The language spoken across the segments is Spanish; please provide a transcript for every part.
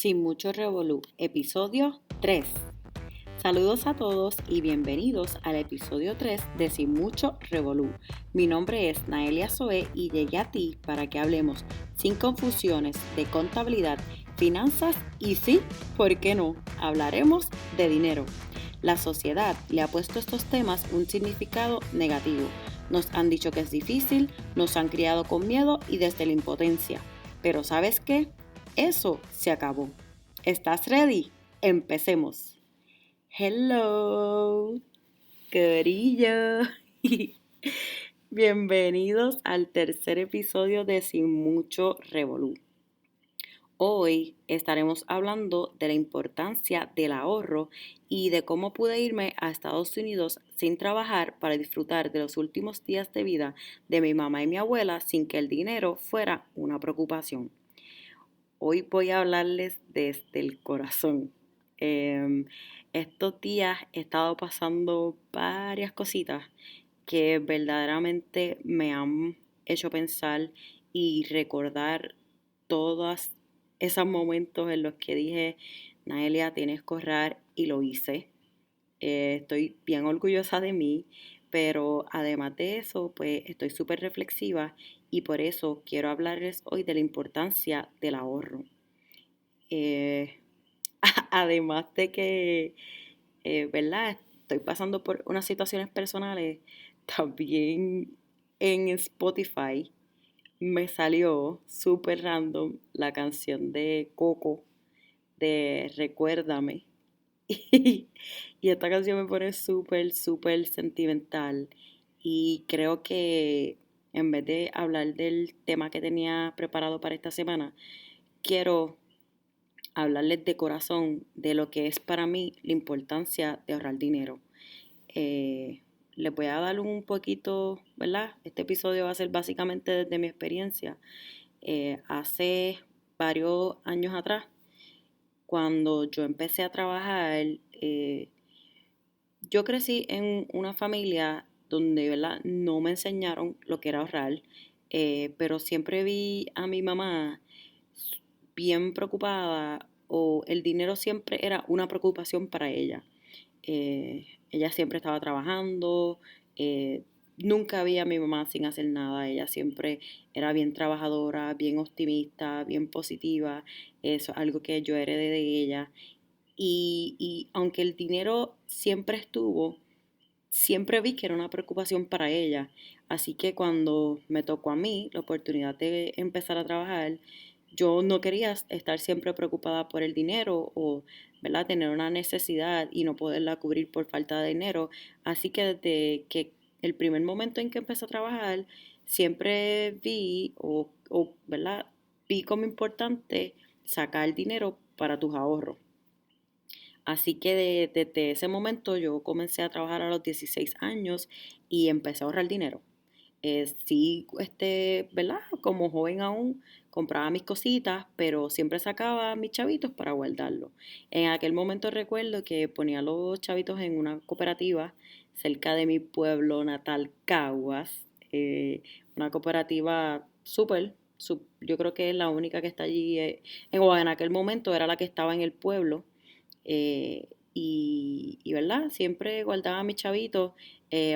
Sin mucho revolú, episodio 3. Saludos a todos y bienvenidos al episodio 3 de Sin mucho revolú. Mi nombre es Naelia Zoe y llegué a ti para que hablemos sin confusiones de contabilidad, finanzas y sí, ¿por qué no? Hablaremos de dinero. La sociedad le ha puesto a estos temas un significado negativo. Nos han dicho que es difícil, nos han criado con miedo y desde la impotencia. Pero ¿sabes qué? Eso se acabó. ¿Estás ready? Empecemos. Hello, corillo. Bienvenidos al tercer episodio de Sin mucho revolú. Hoy estaremos hablando de la importancia del ahorro y de cómo pude irme a Estados Unidos sin trabajar para disfrutar de los últimos días de vida de mi mamá y mi abuela sin que el dinero fuera una preocupación. Hoy voy a hablarles desde el corazón. Estos días he estado pasando varias cositas que verdaderamente me han hecho pensar y recordar todos esos momentos en los que dije, Naelia, tienes que ahorrar y lo hice. Estoy bien orgullosa de mí, pero además de eso, pues estoy súper reflexiva y por eso quiero hablarles hoy de la importancia del ahorro. Eh, además de que, ¿verdad? Estoy pasando por unas situaciones personales, también en Spotify me salió súper random la canción de Coco de Recuérdame. Y esta canción me pone súper, súper sentimental. Y creo que en vez de hablar del tema que tenía preparado para esta semana, quiero hablarles de corazón de lo que es para mí la importancia de ahorrar dinero. Les voy a dar un poquito, ¿verdad? Este episodio va a ser básicamente desde mi experiencia. Hace varios años atrás, cuando yo empecé a trabajar, yo crecí en una familia donde, ¿verdad? No me enseñaron lo que era ahorrar, pero siempre vi a mi mamá bien preocupada o el dinero siempre era una preocupación para ella. Ella siempre estaba trabajando, eh, nunca vi a mi mamá sin hacer nada, ella siempre era bien trabajadora, bien optimista, bien positiva, eso es algo que yo heredé de ella. Y aunque el dinero siempre estuvo, siempre vi que era una preocupación para ella. Así que cuando me tocó a mí la oportunidad de empezar a trabajar, yo no quería estar siempre preocupada por el dinero o, ¿verdad?, tener una necesidad y no poderla cubrir por falta de dinero. Así que desde que el primer momento en que empecé a trabajar, siempre vi ¿verdad?, vi como importante sacar dinero para tus ahorros. Así que desde ese momento yo comencé a trabajar a los 16 años y empecé a ahorrar dinero. Sí, ¿verdad? Como joven aún compraba mis cositas, pero siempre sacaba mis chavitos para guardarlos. En aquel momento recuerdo que ponía los chavitos en una cooperativa cerca de mi pueblo natal, Caguas. Una cooperativa súper, yo creo que es la única que está allí, o en aquel momento era la que estaba en el pueblo. Y, ¿verdad? Siempre guardaba mis chavitos,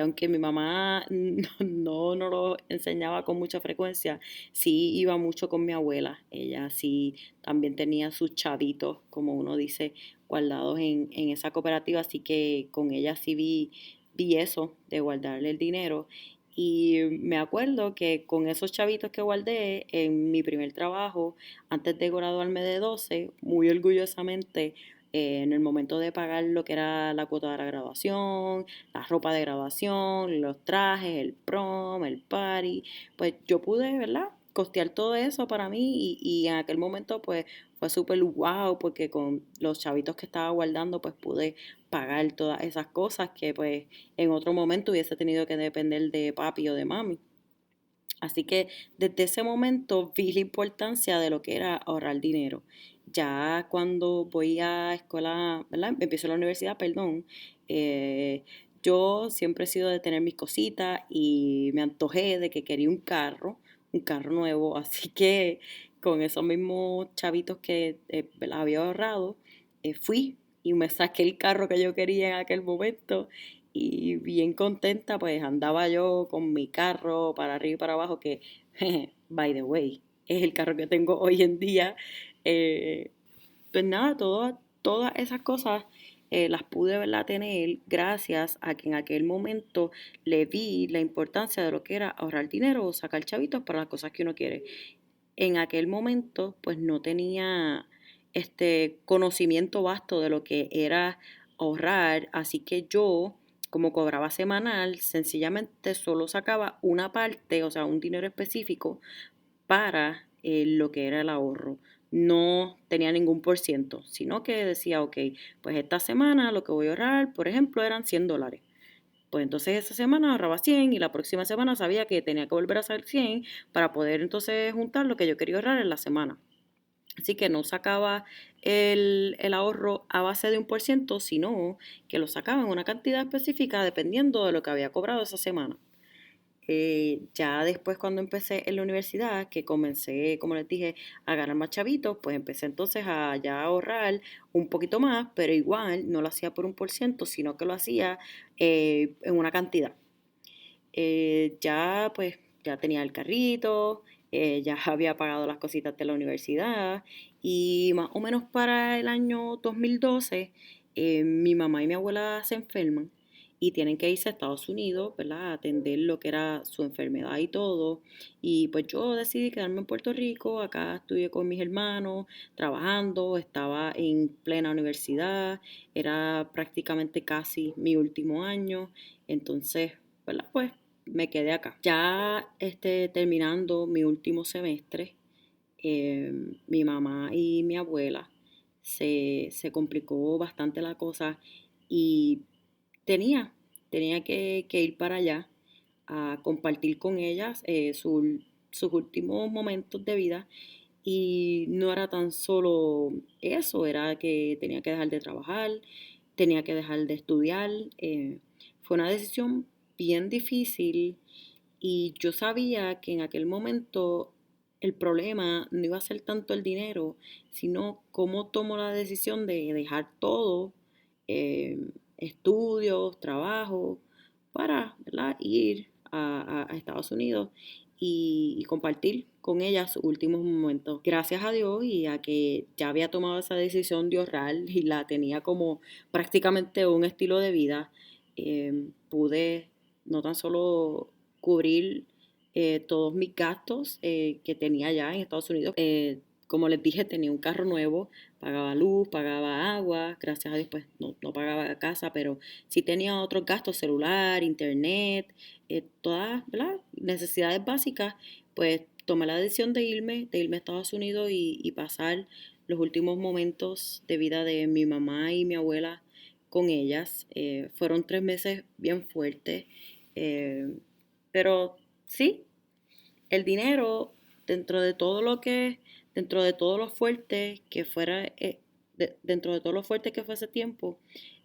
aunque mi mamá no lo enseñaba con mucha frecuencia, sí iba mucho con mi abuela. Ella sí también tenía sus chavitos, como uno dice, guardados en esa cooperativa, así que con ella sí vi eso de guardarle el dinero. Y me acuerdo que con esos chavitos que guardé en mi primer trabajo, antes de graduarme de 12 muy orgullosamente, en el momento de pagar lo que era la cuota de la graduación, la ropa de graduación, los trajes, el prom, el party, pues yo pude, ¿verdad?, costear todo eso para mí y en aquel momento pues fue súper wow porque con los chavitos que estaba guardando pues pude pagar todas esas cosas que pues en otro momento hubiese tenido que depender de papi o de mami. Así que desde ese momento vi la importancia de lo que era ahorrar dinero. Ya cuando voy a escuela, ¿verdad? Empiezo la universidad, perdón. Yo siempre he sido de tener mis cositas y me antojé de que quería un carro nuevo. Así que con esos mismos chavitos que había ahorrado, fui y me saqué el carro que yo quería en aquel momento y bien contenta, pues andaba yo con mi carro para arriba y para abajo, que, by the way, es el carro que tengo hoy en día. Eh, pues nada, todas esas cosas las pude, ¿verdad?, tener gracias a que en aquel momento le vi la importancia de lo que era ahorrar dinero o sacar chavitos para las cosas que uno quiere. En aquel momento, pues no tenía este conocimiento vasto de lo que era ahorrar, así que yo, como cobraba semanal, sencillamente solo sacaba una parte, o sea, un dinero específico para lo que era el ahorro. No tenía ningún por ciento, sino que decía, ok, pues esta semana lo que voy a ahorrar, por ejemplo, eran $100. Pues entonces esa semana ahorraba 100 y la próxima semana sabía que tenía que volver a hacer 100 para poder entonces juntar lo que yo quería ahorrar en la semana. Así que no sacaba el ahorro a base de un por ciento, sino que lo sacaba en una cantidad específica dependiendo de lo que había cobrado esa semana. Ya después cuando empecé en la universidad, que comencé, como les dije, a ganar más chavitos, pues empecé entonces a ya ahorrar un poquito más, pero igual no lo hacía por un por ciento, sino que lo hacía en una cantidad. Ya pues ya tenía el carrito, ya había pagado las cositas de la universidad y más o menos para el año 2012 mi mamá y mi abuela se enferman y tienen que irse a Estados Unidos, ¿verdad? A atender lo que era su enfermedad y todo. Y pues yo decidí quedarme en Puerto Rico, acá estudié con mis hermanos, trabajando, estaba en plena universidad, era prácticamente casi mi último año, entonces, ¿verdad? Pues me quedé acá. Ya terminando mi último semestre, mi mamá y mi abuela se complicó bastante la cosa y tenía, tenía que ir para allá a compartir con ellas sus últimos momentos de vida y no era tan solo eso, era que tenía que dejar de trabajar, tenía que dejar de estudiar. Fue una decisión bien difícil y yo sabía que en aquel momento el problema no iba a ser tanto el dinero, sino cómo tomo la decisión de dejar todo, eh, estudios, trabajo, para, ¿verdad?, ir a Estados Unidos y compartir con ella sus últimos momentos. Gracias a Dios y a que ya había tomado esa decisión de ahorrar y la tenía como prácticamente un estilo de vida, pude no tan solo cubrir todos mis gastos que tenía ya en Estados Unidos. Como les dije, tenía un carro nuevo, pagaba luz, pagaba agua, gracias a Dios pues no pagaba casa, pero sí tenía otros gastos, celular, internet, todas, ¿verdad?, necesidades básicas. Pues tomé la decisión de irme a Estados Unidos y pasar los últimos momentos de vida de mi mamá y mi abuela con ellas. Fueron 3 meses bien fuertes, eh, pero sí, el dinero, dentro de todo lo que, dentro de todo lo fuerte que fuera, dentro de todo lo fuerte que fue ese tiempo,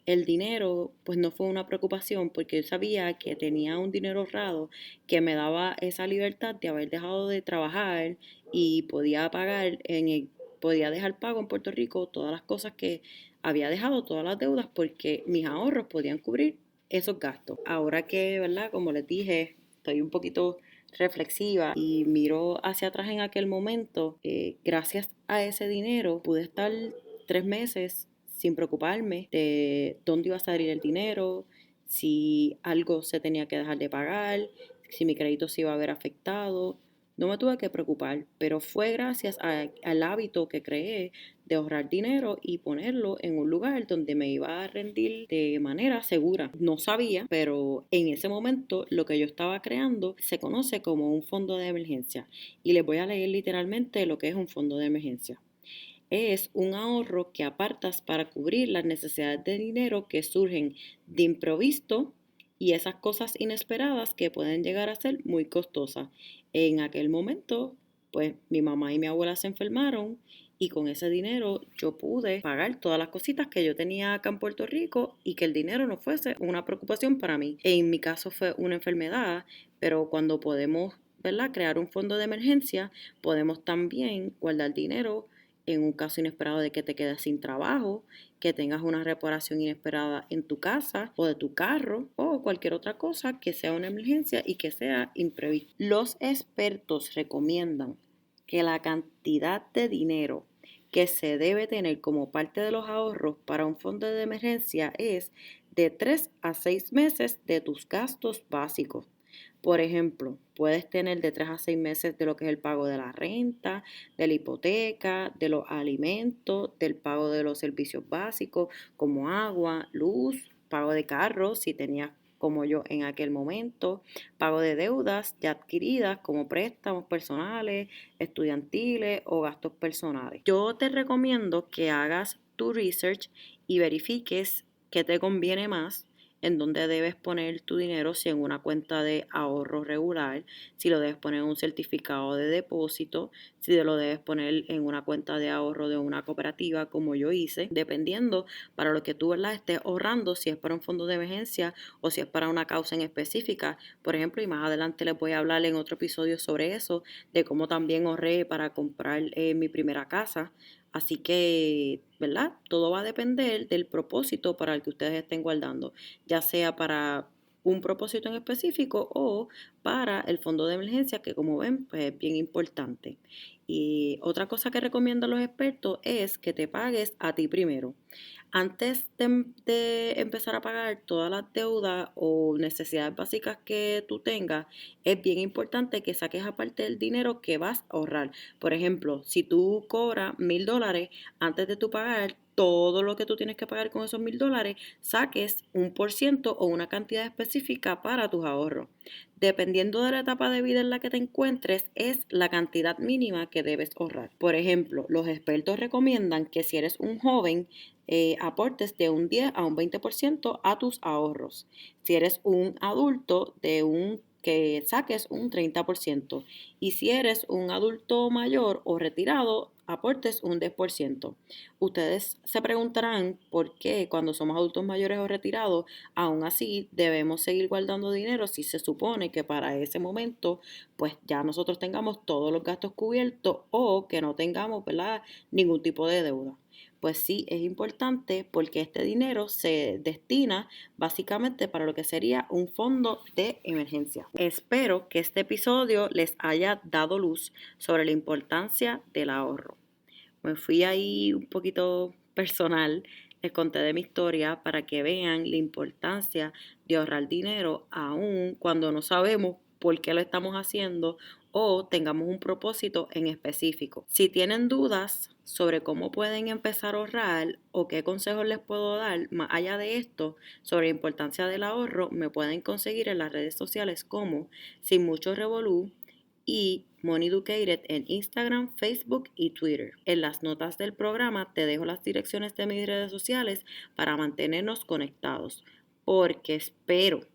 el dinero pues no fue una preocupación porque yo sabía que tenía un dinero ahorrado que me daba esa libertad de haber dejado de trabajar y podía dejar pago en Puerto Rico todas las cosas que había dejado, todas las deudas, porque mis ahorros podían cubrir esos gastos. Ahora que, ¿verdad? Como les dije, estoy un poquito reflexiva y miro hacia atrás en aquel momento, gracias a ese dinero pude estar 3 meses sin preocuparme de dónde iba a salir el dinero, si algo se tenía que dejar de pagar, si mi crédito se iba a ver afectado. No me tuve que preocupar, pero fue gracias al hábito que creé de ahorrar dinero y ponerlo en un lugar donde me iba a rendir de manera segura. No sabía, pero en ese momento lo que yo estaba creando se conoce como un fondo de emergencia. Y les voy a leer literalmente lo que es un fondo de emergencia. Es un ahorro que apartas para cubrir las necesidades de dinero que surgen de improviso y esas cosas inesperadas que pueden llegar a ser muy costosas. En aquel momento, pues mi mamá y mi abuela se enfermaron y con ese dinero yo pude pagar todas las cositas que yo tenía acá en Puerto Rico y que el dinero no fuese una preocupación para mí. En mi caso fue una enfermedad, pero cuando podemos ¿verdad?, crear un fondo de emergencia, podemos también guardar dinero en un caso inesperado de que te quedes sin trabajo, que tengas una reparación inesperada en tu casa o de tu carro o cualquier otra cosa que sea una emergencia y que sea imprevista. Los expertos recomiendan que la cantidad de dinero que se debe tener como parte de los ahorros para un fondo de emergencia es de 3 a 6 meses de tus gastos básicos. Por ejemplo, puedes tener de 3 a 6 meses de lo que es el pago de la renta, de la hipoteca, de los alimentos, del pago de los servicios básicos como agua, luz, pago de carros si tenías como yo en aquel momento, pago de deudas ya adquiridas como préstamos personales, estudiantiles o gastos personales. Yo te recomiendo que hagas tu research y verifiques qué te conviene más, en dónde debes poner tu dinero, si en una cuenta de ahorro regular, si lo debes poner en un certificado de depósito, si lo debes poner en una cuenta de ahorro de una cooperativa como yo hice, dependiendo para lo que tú, ¿verdad?, estés ahorrando, si es para un fondo de emergencia o si es para una causa en específica. Por ejemplo, y más adelante les voy a hablar en otro episodio sobre eso, de cómo también ahorré para comprar mi primera casa. Así que, ¿verdad? Todo va a depender del propósito para el que ustedes estén guardando, ya sea para un propósito en específico o para el fondo de emergencia, que como ven, pues es bien importante. Y otra cosa que recomiendan los expertos es que te pagues a ti primero. Antes de empezar a pagar todas las deudas o necesidades básicas que tú tengas, es bien importante que saques aparte el dinero que vas a ahorrar. Por ejemplo, si tú cobras $1,000, antes de tú pagar todo lo que tú tienes que pagar con esos $1,000, saques un por ciento o una cantidad específica para tus ahorros. Dependiendo de la etapa de vida en la que te encuentres, es la cantidad mínima que debes ahorrar. Por ejemplo, los expertos recomiendan que si eres un joven, aportes de un 10 a un 20% a tus ahorros. Si eres un adulto, que saques un 30%. Y si eres un adulto mayor o retirado, aportes un 10%. Ustedes se preguntarán por qué cuando somos adultos mayores o retirados, aún así debemos seguir guardando dinero si se supone que para ese momento pues ya nosotros tengamos todos los gastos cubiertos o que no tengamos, ¿verdad?, ningún tipo de deuda. Pues sí, es importante porque este dinero se destina básicamente para lo que sería un fondo de emergencia. Espero que este episodio les haya dado luz sobre la importancia del ahorro. Me fui ahí un poquito personal, les conté de mi historia para que vean la importancia de ahorrar dinero aun cuando no sabemos por qué lo estamos haciendo o tengamos un propósito en específico. Si tienen dudas sobre cómo pueden empezar a ahorrar o qué consejos les puedo dar más allá de esto sobre la importancia del ahorro, me pueden conseguir en las redes sociales como Sin Mucho Revolú y Money Educated en Instagram, Facebook y Twitter. En las notas del programa te dejo las direcciones de mis redes sociales para mantenernos conectados, porque espero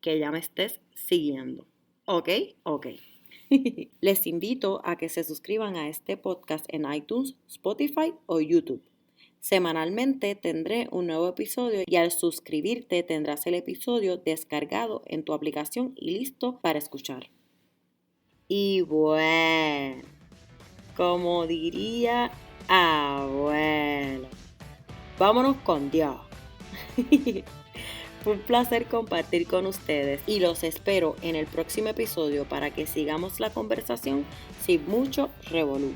que ya me estés siguiendo. ¿Ok? Ok. Les invito a que se suscriban a este podcast en iTunes, Spotify o YouTube. Semanalmente tendré un nuevo episodio y al suscribirte tendrás el episodio descargado en tu aplicación y listo para escuchar. Y bueno, como diría abuelo, vámonos con Dios. Fue un placer compartir con ustedes y los espero en el próximo episodio para que sigamos la conversación sin mucho revolú.